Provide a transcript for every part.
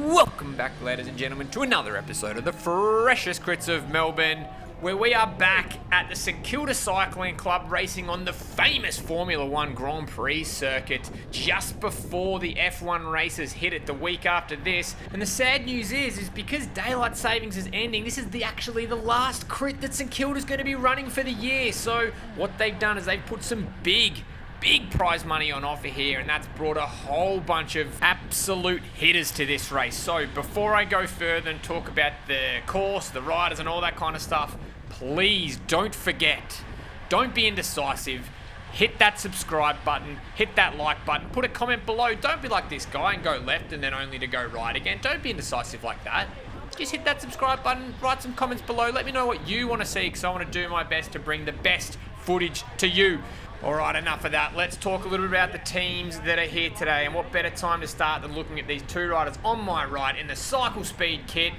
Welcome back, ladies and gentlemen, to another episode of the freshest crits of Melbourne, where we are back at the St Kilda Cycling Club racing on the famous Formula 1 Grand Prix circuit just before the F1 races hit it the week after this. And the sad news is because daylight savings is ending, this is actually the last crit that St Kilda's going to be running for the year. So what they've done is they've put some big prize money on offer here, and that's brought a whole bunch of absolute hitters to this race. So before I go further and talk about the course, the riders and all that kind of stuff, please don't forget, don't be indecisive, hit that subscribe button, hit that like button, put a comment below. Don't be like this guy and go left and then only to go right again. Don't be indecisive like that. Just hit that subscribe button, write some comments below, let me know what you want to see, because I want to do my best to bring the best footage to you. Alright, enough of that. Let's talk a little bit about the teams that are here today, and what better time to start than looking at these two riders on my right in the Cycle Speed kit.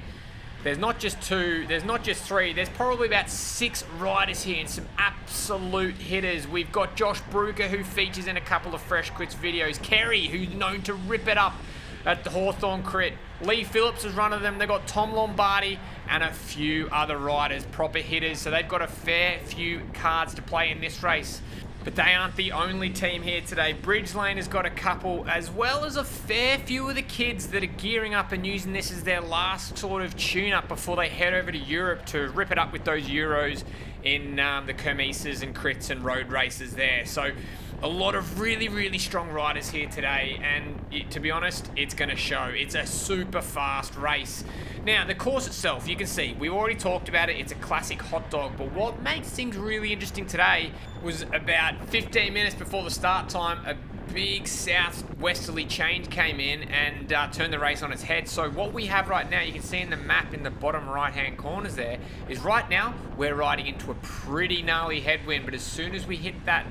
There's not just two, there's not just three, there's probably about 6 riders here and some absolute hitters. We've got Josh Brooker, who features in a couple of Fresh Crits videos. Kerry, who's known to rip it up at the Hawthorn crit. Lee Phillips is one of them. They've got Tom Lombardi and a few other riders, proper hitters. So they've got a fair few cards to play in this race. But they aren't the only team here today. Bridge Lane has got a couple, as well as a fair few of the kids that are gearing up and using this as their last sort of tune-up before they head over to Europe to rip it up with those Euros in the Kermesses and crits and road races there. So a lot of really strong riders here today, and to be honest, it's going to show. It's a super fast race. Now, the course itself, you can see, we already talked about it. It's a classic hot dog, but what makes things really interesting today was about 15 minutes before the start time, a big southwesterly change came in and turned the race on its head. So what we have right now, you can see in the map in the bottom right hand corners there, is right now we're riding into a pretty gnarly headwind, but as soon as we hit that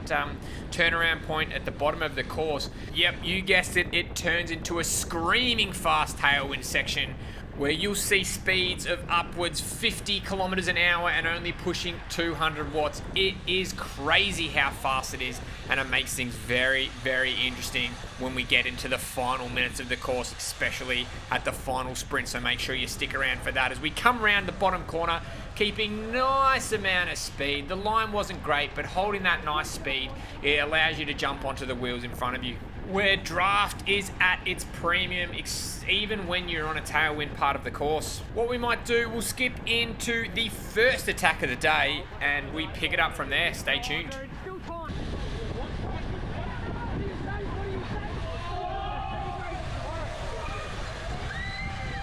turnaround point at the bottom of the course, yep, you guessed it, it turns into a screaming fast tailwind section where you'll see speeds of upwards 50 kilometers an hour and only pushing 200 watts. It is crazy how fast it is, and it makes things very interesting when we get into the final minutes of the course, especially at the final sprint. So make sure you stick around for that as we come around the bottom corner, keeping nice amount of speed. The line wasn't great, but holding that nice speed, it allows you to jump onto the wheels in front of you, where draft is at its premium, even when you're on a tailwind part of the course. What we might do, we'll skip into the first attack of the day and we pick it up from there. Stay tuned.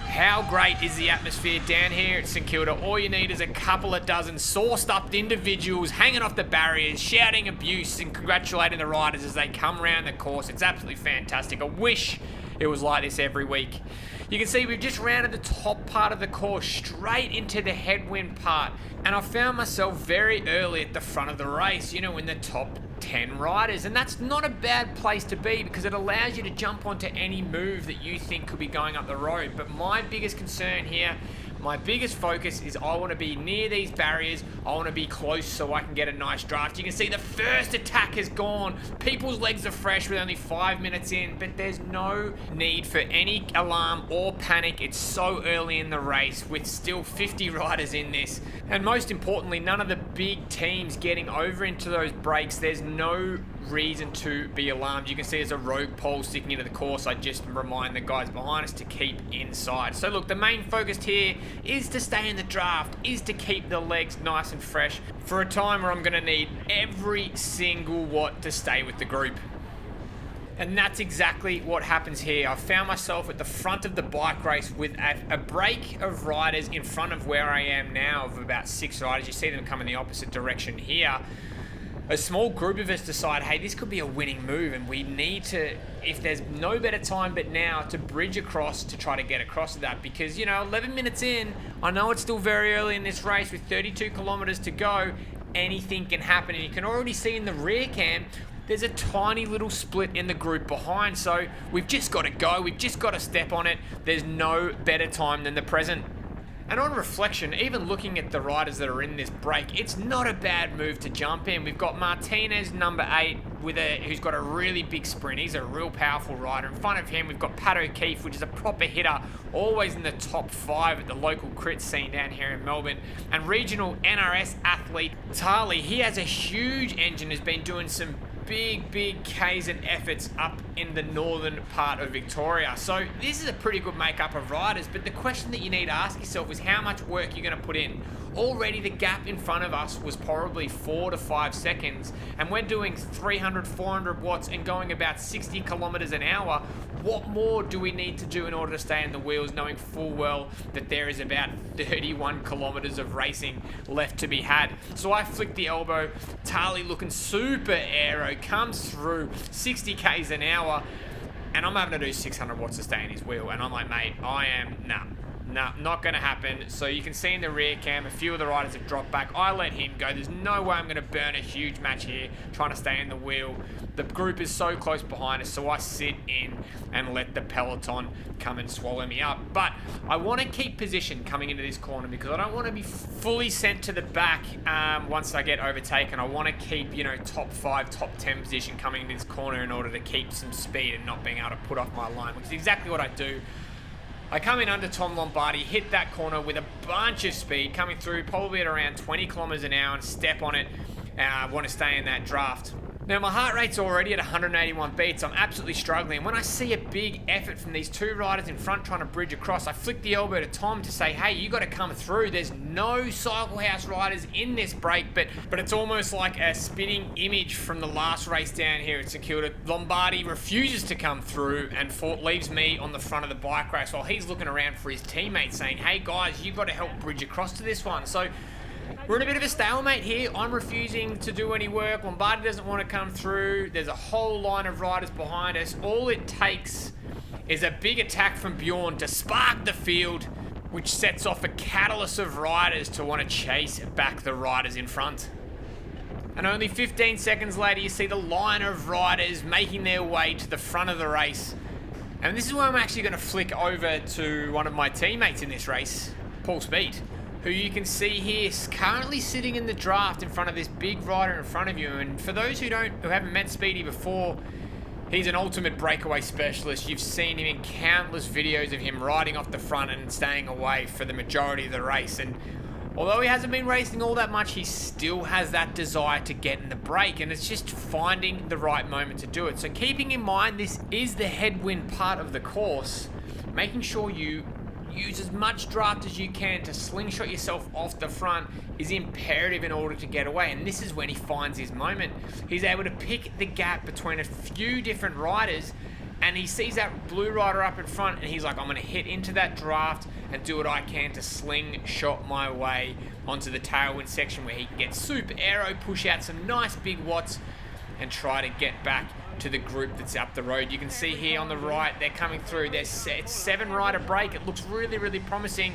How great is the atmosphere down here at St Kilda? All you need is a couple of dozen sauced up individuals hanging off the barriers, shouting abuse and congratulating the riders as they come around the course. It's absolutely fantastic. I wish it was like this every week. You can see we've just rounded the top part of the course straight into the headwind part, and I found myself very early at the front of the race, you know, in the top 10 riders, and that's not a bad place to be because it allows you to jump onto any move that you think could be going up the road. But my biggest concern here, my biggest focus is I want to be near these barriers. I want to be close so I can get a nice draft. You can see the first attack has gone. People's legs are fresh with only 5 minutes in, but there's no need for any alarm or panic. It's so early in the race with still 50 riders in this. And most importantly, none of the big teams getting over into those breaks. There's no reason to be alarmed. You can see there's a rogue pole sticking into the course. I just remind the guys behind us to keep inside. So look, the main focus here is to stay in the draft, is to keep the legs nice and fresh for a time where I'm going to need every single watt to stay with the group. And that's exactly what happens here. I found myself at the front of the bike race with a break of riders in front of where I am now of about 6 riders. You see them come in the opposite direction here. A small group of us decide, hey, this could be a winning move, and we need to, if there's no better time but now, to bridge across to try to get across to that, because, you know, 11 minutes in, I know it's still very early in this race with 32 kilometers to go, anything can happen, and you can already see in the rear cam, there's a tiny little split in the group behind, so we've just got to go, we've just got to step on it. There's no better time than the present. And on reflection, even looking at the riders that are in this break, it's not a bad move to jump in. We've got Martinez, number 8, who's got a really big sprint. He's a real powerful rider. In front of him, we've got Pat O'Keefe, which is a proper hitter, always in the top 5 at the local crit scene down here in Melbourne. And regional NRS athlete Tarly, he has a huge engine, has been doing some big Ks and efforts up in the northern part of Victoria. So this is a pretty good makeup of riders, but the question that you need to ask yourself is how much work you're going to put in. Already the gap in front of us was probably 4 to 5 seconds, and we're doing 300, 400 watts and going about 60 kilometers an hour. What more do we need to do in order to stay in the wheels, knowing full well that there is about 31 kilometers of racing left to be had? So I flick the elbow. Tarly, looking super aero, comes through 60 k's an hour, and I'm having to do 600 watts to stay in his wheel. And I'm like, mate, nah, not going to happen. So you can see in the rear cam, a few of the riders have dropped back. I let him go. There's no way I'm going to burn a huge match here trying to stay in the wheel. The group is so close behind us, so I sit in and let the peloton come and swallow me up. But I want to keep position coming into this corner because I don't want to be fully sent to the back once I get overtaken. I want to keep, top 5, top 10 position coming into this corner in order to keep some speed and not being able to put off my line, which is exactly what I do. I come in under Tom Lombardi, hit that corner with a bunch of speed, coming through probably at around 20 kilometers an hour and step on it. I want to stay in that draft. Now my heart rate's already at 181 beats. I'm absolutely struggling. When I see a big effort from these 2 riders in front trying to bridge across, I flick the elbow to Tom to say, hey, you got to come through. There's no cycle house riders in this break, but it's almost like a spitting image from the last race down here at St Kilda. Lombardi refuses to come through and leaves me on the front of the bike race while he's looking around for his teammates saying, hey guys, you've got to help bridge across to this one. So we're in a bit of a stalemate here. I'm refusing to do any work. Lombardi doesn't want to come through. There's a whole line of riders behind us. All it takes is a big attack from Bjorn to spark the field, which sets off a catalyst of riders to want to chase back the riders in front. And only 15 seconds later, you see the line of riders making their way to the front of the race. And this is where I'm actually going to flick over to one of my teammates in this race, Paul Speed, who you can see here is currently sitting in the draft in front of this big rider in front of you. And for those who haven't met Speedy before, he's an ultimate breakaway specialist. You've seen him in countless videos of him riding off the front and staying away for the majority of the race. And although he hasn't been racing all that much, he still has that desire to get in the break, and it's just finding the right moment to do it. So keeping in mind this is the headwind part of the course, making sure you use as much draft as you can to slingshot yourself off the front is imperative in order to get away. And this is when he finds his moment. He's able to pick the gap between a few different riders, and he sees that blue rider up in front, and he's like, I'm going to hit into that draft and do what I can to slingshot my way onto the tailwind section where he can get super aero, push out some nice big watts, and try to get back to the group that's up the road. You can see here on the right, they're coming through. It's 7 rider break. It looks really promising,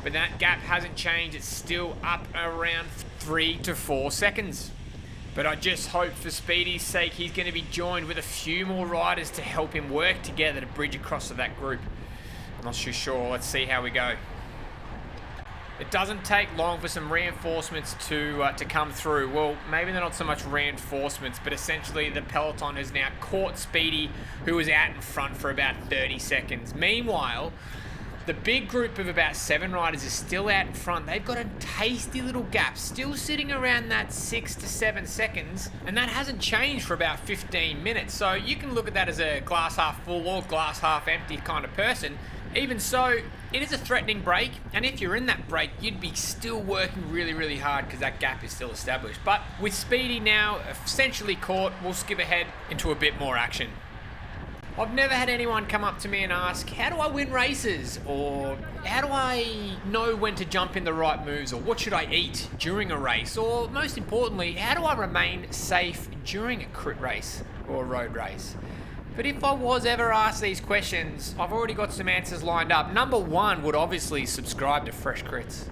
but that gap hasn't changed. It's still up around 3 to 4 seconds. But I just hope for Speedy's sake he's going to be joined with a few more riders to help him work together to bridge across to that group. I'm not too sure. Let's see how we go. It doesn't take long for some reinforcements to come through. Well, maybe they're not so much reinforcements, but essentially the peloton has now caught Speedy, who was out in front for about 30 seconds. Meanwhile, the big group of about 7 riders is still out in front. They've got a tasty little gap, still sitting around that 6 to 7 seconds, and that hasn't changed for about 15 minutes. So you can look at that as a glass half full or glass half empty kind of person. Even so, it is a threatening break, and if you're in that break, you'd be still working really hard because that gap is still established. But with Speedy now essentially caught, we'll skip ahead into a bit more action. I've never had anyone come up to me and ask, how do I win races? Or how do I know when to jump in the right moves? Or what should I eat during a race? Or most importantly, how do I remain safe during a crit race or a road race? But if I was ever asked these questions, I've already got some answers lined up. Number 1 would obviously subscribe to Fresh Crits.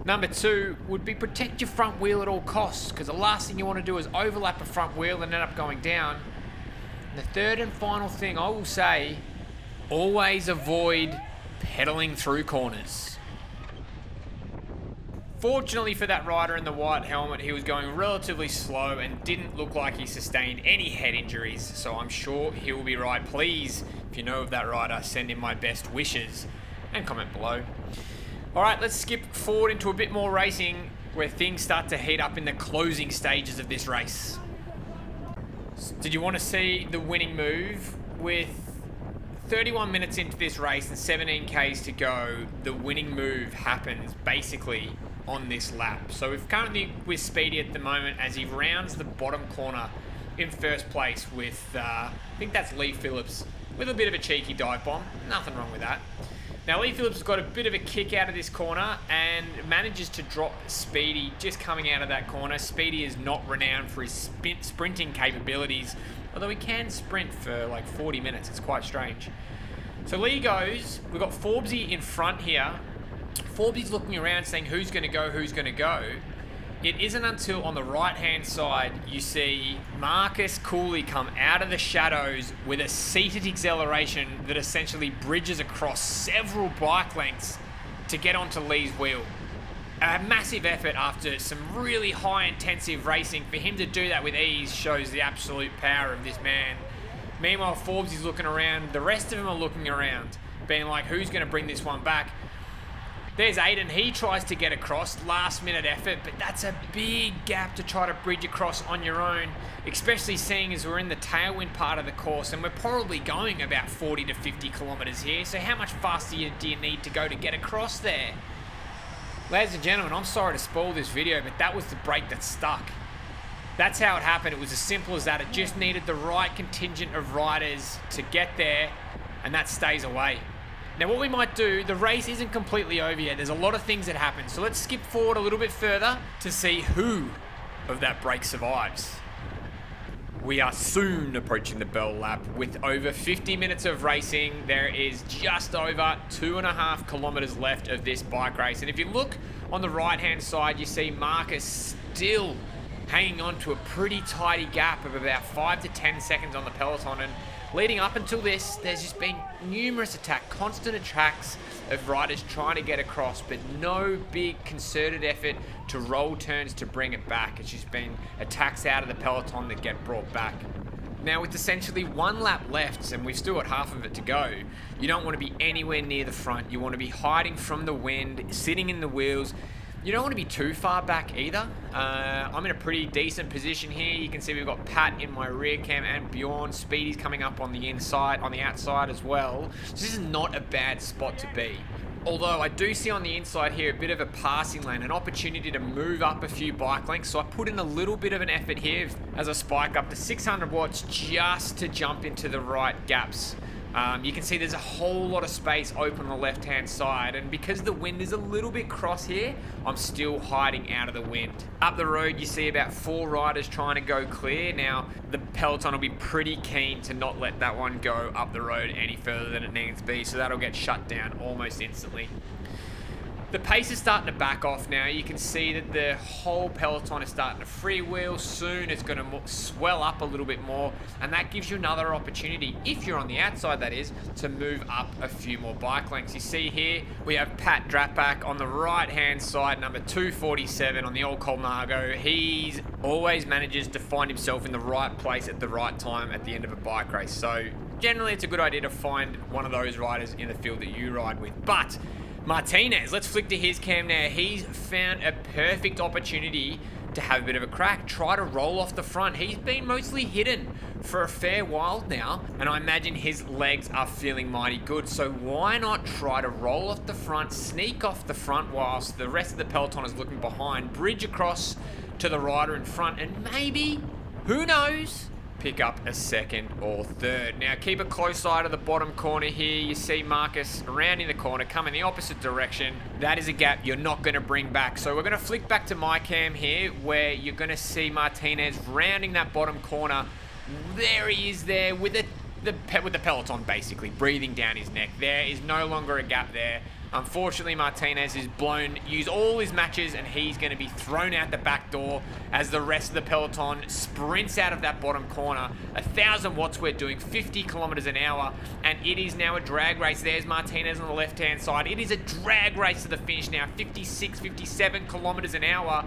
Number 2 would be protect your front wheel at all costs, because the last thing you want to do is overlap a front wheel and end up going down. And the third and final thing I will say, always avoid pedaling through corners. Fortunately for that rider in the white helmet, he was going relatively slow and didn't look like he sustained any head injuries, so I'm sure he will be right. Please, if you know of that rider, send him my best wishes and comment below. Alright, let's skip forward into a bit more racing where things start to heat up in the closing stages of this race. Did you want to see the winning move? With 31 minutes into this race and 17 Ks to go, the winning move happens basically on this lap. So we're currently with Speedy at the moment as he rounds the bottom corner in first place with, I think that's Lee Phillips, with a bit of a cheeky dive bomb. Nothing wrong with that. Now Lee Phillips has got a bit of a kick out of this corner and manages to drop Speedy just coming out of that corner. Speedy is not renowned for his sprinting capabilities, although he can sprint for like 40 minutes. It's quite strange. So Lee goes, we've got Forbesy in front here. Forbesy's looking around saying who's going to go, who's going to go. It isn't until on the right-hand side you see Marcus Cooley come out of the shadows with a seated acceleration that essentially bridges across several bike lengths to get onto Lee's wheel. A massive effort after some really high-intensive racing. For him to do that with ease shows the absolute power of this man. Meanwhile, Forbesy's looking around. The rest of them are looking around, being like, who's going to bring this one back? There's Aiden. He tries to get across, last-minute effort, but that's a big gap to try to bridge across on your own, especially seeing as we're in the tailwind part of the course, and we're probably going about 40 to 50 kilometres here, so how much faster do you need to go to get across there? Ladies and gentlemen, I'm sorry to spoil this video, but that was the brake that stuck. That's how it happened. It was as simple as that. It just needed the right contingent of riders to get there, and that stays away. Now what we might do, the race isn't completely over yet. There's a lot of things that happen. So let's skip forward a little bit further to see who of that break survives. We are soon approaching the bell lap with over 50 minutes of racing. There is just over 2.5 kilometers left of this bike race. And if you look on the right-hand side, you see Marcus still hanging on to a pretty tidy gap of about 5 to 10 seconds on the peloton. And leading up until this, there's just been numerous constant attacks of riders trying to get across, but no big concerted effort to roll turns to bring it back. It's just been attacks out of the peloton that get brought back. Now with essentially one lap left, and we've still got half of it to go, you don't want to be anywhere near the front. You want to be hiding from the wind, sitting in the wheels. You don't want to be too far back either. I'm in a pretty decent position here. You can see we've got Pat in my rear cam and Bjorn. Speedy's coming up on the inside, on the outside as well. So this is not a bad spot to be. Although I do see on the inside here a bit of a passing lane, an opportunity to move up a few bike lengths. So I put in a little bit of an effort here as I spike up to 600 watts just to jump into the right gaps. You can see there's a whole lot of space open on the left-hand side, and because the wind is a little bit cross here, I'm still hiding out of the wind. Up the road, you see about 4 riders trying to go clear. Now, the peloton will be pretty keen to not let that one go up the road any further than it needs to be, so that'll get shut down almost instantly. The pace is starting to back off now. You can see that the whole peloton is starting to freewheel. Soon it's going to swell up a little bit more, and that gives you another opportunity, if you're on the outside that is, to move up a few more bike lengths. You see here, we have Pat Drapack on the right-hand side, number 247 on the old Colnago. He always manages to find himself in the right place at the right time at the end of a bike race. So generally it's a good idea to find one of those riders in the field that you ride with. But Martinez, let's flick to his cam now. He's found a perfect opportunity to have a bit of a crack, try to roll off the front. He's been mostly hidden for a fair while now, and I imagine his legs are feeling mighty good. So why not try to roll off the front, sneak off the front whilst the rest of the peloton is looking behind, bridge across to the rider in front, and maybe, who knows, pick up a second or third. Now keep a close eye to the bottom corner here. You see Marcus rounding the corner, coming the opposite direction. That is a gap you're not going to bring back. So we're going to flick back to my cam here, where you're going to see Martinez rounding that bottom corner. There he is there with the peloton basically breathing down his neck. There is no longer a gap there. Unfortunately, Martinez is used all his matches, and he's going to be thrown out the back door as the rest of the peloton sprints out of that bottom corner. 1,000 watts we're doing, 50 kilometers an hour, and it is now a drag race. There's Martinez on the left-hand side. It is a drag race to the finish now, 56, 57 kilometers an hour.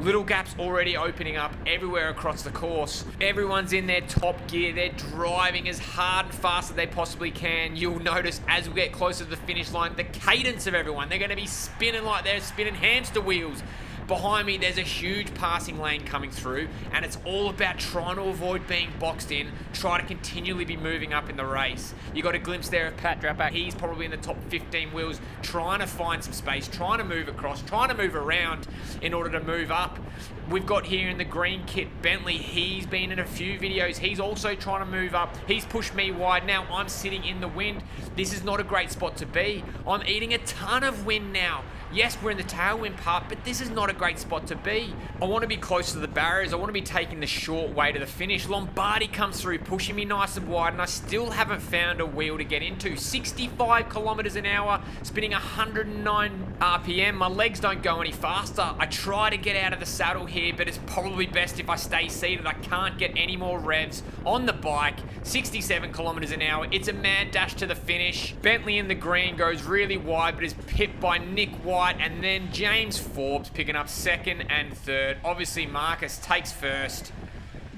Little gaps already opening up everywhere across the course. Everyone's in their top gear. They're driving as hard and fast as they possibly can. You'll notice as we get closer to the finish line, the cadence of everyone. They're going to be spinning like they're spinning hamster wheels. Behind me, there's a huge passing lane coming through, and it's all about trying to avoid being boxed in, try to continually be moving up in the race. You got a glimpse there of Pat Draper. He's probably in the top 15 wheels, trying to find some space, trying to move across, trying to move around in order to move up. We've got here in the green kit, Bentley. He's been in a few videos. He's also trying to move up. He's pushed me wide. Now I'm sitting in the wind. This is not a great spot to be. I'm eating a ton of wind now. Yes, we're in the tailwind part, but this is not a great spot to be. I want to be close to the barriers. I want to be taking the short way to the finish. Lombardi comes through, pushing me nice and wide, and I still haven't found a wheel to get into. 65 kilometers an hour, spinning 109 RPM. My legs don't go any faster. I try to get out of the saddle here, but it's probably best if I stay seated. I can't get any more revs on the bike. 67 kilometers an hour. It's a mad dash to the finish. Bentley in the green goes really wide, but is pipped by Nick White, and then James Forbes picking up second and third. Obviously, Marcus takes first,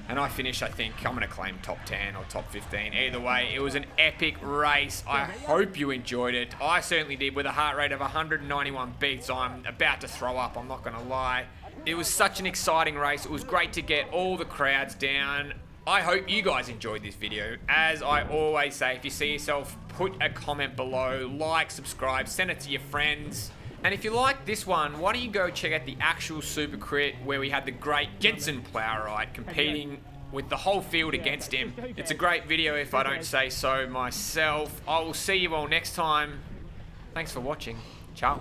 and I finish, I think, I'm going to claim top 10 or top 15. Either way, it was an epic race. I hope you enjoyed it. I certainly did, with a heart rate of 191 beats. I'm about to throw up, I'm not going to lie. It was such an exciting race. It was great to get all the crowds down. I hope you guys enjoyed this video. As I always say, if you see yourself, put a comment below, like, subscribe, send it to your friends. And if you like this one, why don't you go check out the actual Super Crit where we had the great Jensen Plowright competing with the whole field against him. It's a great video if I don't say so myself. I will see you all next time. Thanks for watching. Ciao.